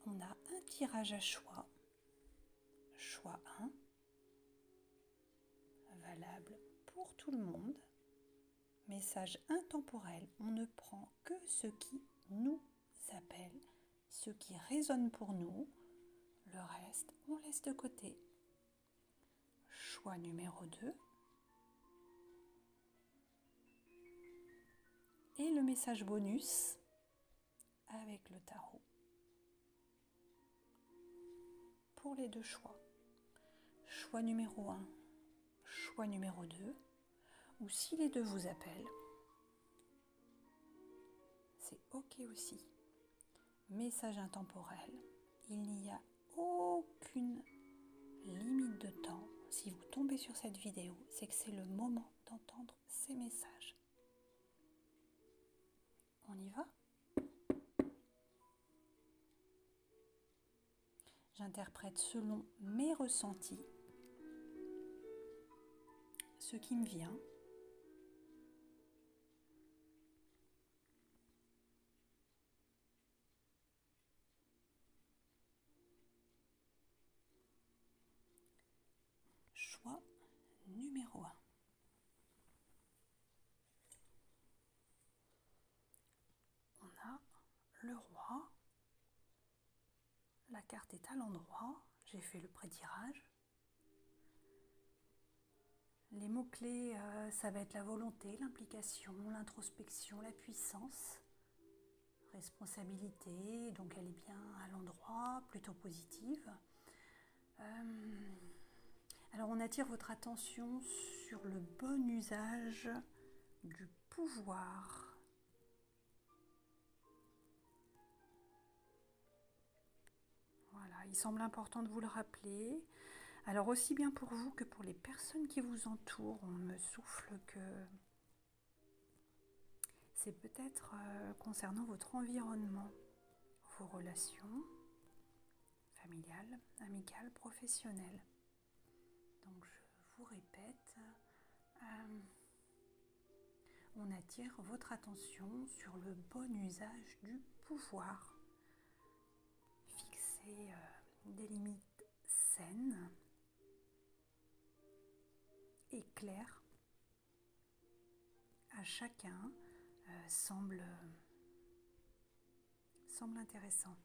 on a un tirage à choix. Choix 1, valable pour tout le monde. Message intemporel, on ne prend que ce qui nous appelle, ce qui résonne pour nous. Le reste, on laisse de côté. Choix numéro 2. Et le message bonus avec le tarot. Pour les deux choix. Choix numéro 1, choix numéro 2. Ou si les deux vous appellent, c'est ok aussi. Message intemporel, il n'y a aucune limite de temps. Si vous tombez sur cette vidéo, c'est que c'est le moment d'entendre ces messages. On y va? J'interprète selon mes ressentis, ce qui me vient. Choix numéro 1. On a le roi. La carte est à l'endroit. J'ai fait le pré-tirage. Les mots-clés, ça va être la volonté, l'implication, l'introspection, la puissance, responsabilité, donc elle est bien à l'endroit, plutôt positive. Alors on attire votre attention sur le bon usage du pouvoir. Voilà, il semble important de vous le rappeler. Alors aussi bien pour vous que pour les personnes qui vous entourent, on me souffle que c'est peut-être concernant votre environnement, vos relations familiales, amicales, professionnelles. Donc je vous répète, on attire votre attention sur le bon usage du pouvoir. Fixer des limites saines et claires à chacun semble intéressant.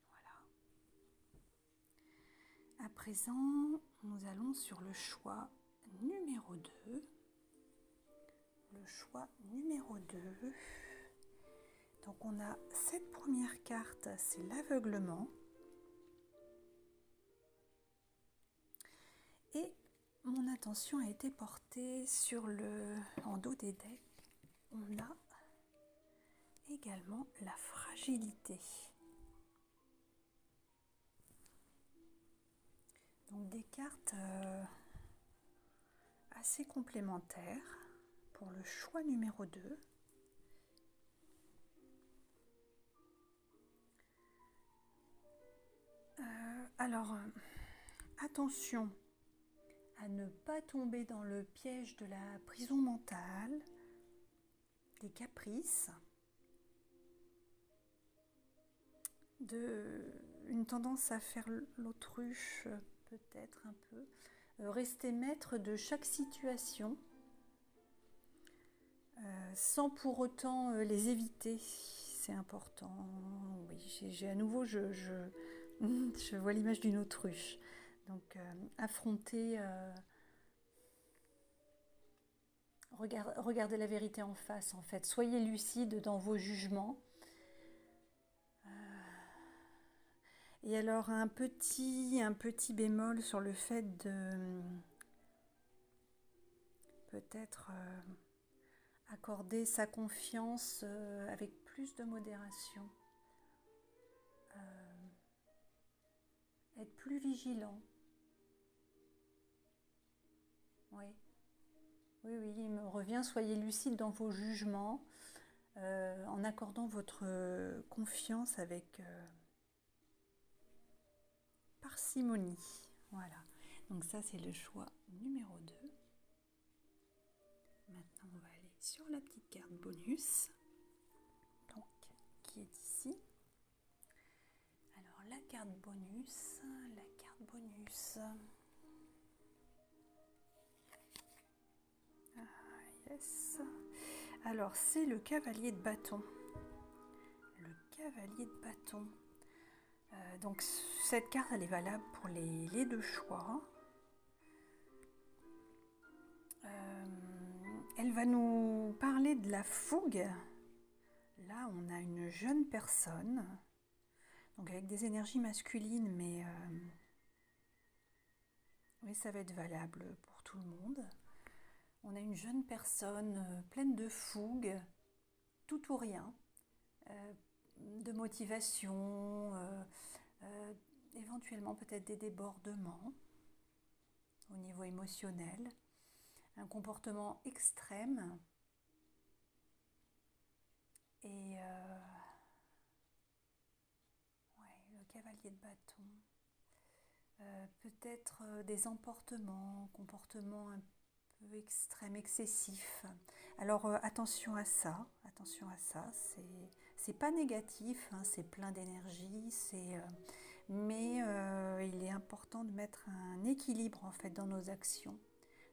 Voilà. À présent, nous allons sur le choix numéro 2. Le choix numéro 2. Donc on a cette première carte, c'est l'aveuglement. Et mon attention a été portée sur en dos des decks. On a également la fragilité. Donc des cartes assez complémentaires pour le choix numéro 2. Alors, attention à ne pas tomber dans le piège de la prison mentale, des caprices, une tendance à faire l'autruche peut-être un peu, rester maître de chaque situation sans pour autant les éviter. C'est important. Oui, j'ai à nouveau, je vois l'image d'une autruche. Donc, affronter, regardez la vérité en face, en fait. Soyez lucide dans vos jugements. Et alors, un petit bémol sur le fait de peut-être accorder sa confiance avec plus de modération. Être plus vigilant. Oui, il me revient, soyez lucide dans vos jugements, en accordant votre confiance avec parcimonie. Voilà, donc ça c'est le choix numéro 2. Maintenant on va aller sur la petite carte bonus. carte bonus. La carte bonus. Ah, yes. Alors, c'est le cavalier de bâton. Le cavalier de bâton. Donc, cette carte, elle est valable pour les deux choix. Elle va nous parler de la fougue. Là, on a une jeune personne, donc avec des énergies masculines, mais oui, ça va être valable pour tout le monde. On a une jeune personne pleine de fougue, tout ou rien, de motivation, éventuellement peut-être des débordements au niveau émotionnel, un comportement extrême et ouais, le cavalier de bâton. Peut-être des emportements, comportements un peu extrêmes, excessifs. Alors attention à ça, c'est pas négatif, hein, c'est plein d'énergie, mais il est important de mettre un équilibre en fait dans nos actions,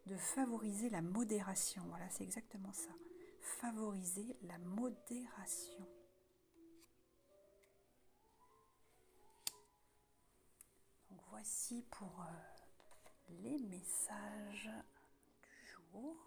de favoriser la modération. Voilà, c'est exactement ça. Favoriser la modération. Donc voici pour les messages du jour.